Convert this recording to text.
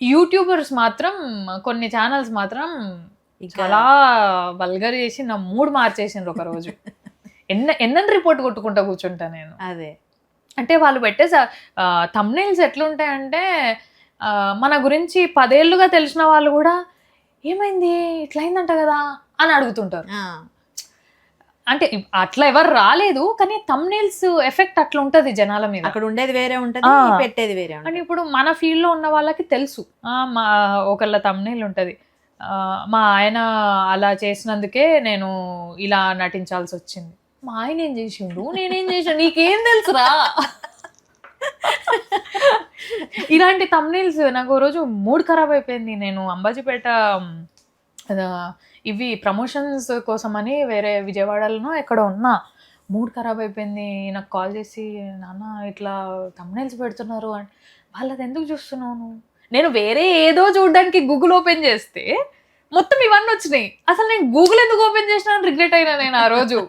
YouTubers మాత్రం కొన్ని channels మాత్రం చాలా వల్గర్ చేసి నా మూడ్ మార్చేసిండ్రు ఒక రోజు. ఎన్నని రిపోర్ట్ కొట్టుకుంటా కూర్చుంటా నేను. అదే. అంటే వాళ్ళు పెట్టే థంబ్‌నెయిల్స్ ఎట్లుంటాయంటే మన గురించి 10 ఏళ్లుగా తెలిసిన వాళ్ళు కూడా ఏమైంది ఇట్లా అయిందంట కదా అని అడుగుతుంటారు. అంటే అట్లా ఎవరు రాలేదు కానీ థంబ్‌నెయిల్స్ ఎఫెక్ట్ అట్లా ఉంటది జనాల మీద. అక్కడ ఉండేది వేరే ఉంటది, పెట్టేది వేరే ఉంటది. అంటే ఇప్పుడు మన ఫీల్డ్ లో ఉన్న వాళ్ళకి తెలుసు మా ఒకళ్ళ థంబ్‌నెయిల్ ఉంటది, మా ఆయన అలా చేసినందుకే నేను ఇలా నటించాల్సి వచ్చింది. మా ఆయన ఏం చేసిండు, నేనేం చేసాను, నీకేం తెలుసురా. ఇలాంటి థంబ్‌నెయిల్స్ నాకు ఓ రోజు మూడ్ ఖరాబ్ అయిపోయింది. నేను అంబాజీపేట ఇవి ప్రమోషన్స్ కోసమని వేరే విజయవాడలోనో ఎక్కడో ఉన్నా. మూడ్ ఖరాబ్ అయిపోయింది. నాకు కాల్ చేసి నాన్న ఇట్లా థంబ్‌నెయిల్స్ పెడుతున్నారు అని. వాళ్ళది ఎందుకు చూస్తున్నావు నువ్వు? నేను వేరే ఏదో చూడడానికి గూగుల్ ఓపెన్ చేస్తే మొత్తం ఇవన్నీ వచ్చినాయి. అసలు నేను గూగుల్ ఎందుకు ఓపెన్ చేసినా అని రిగ్రెట్ అయినా నేను ఆ రోజు.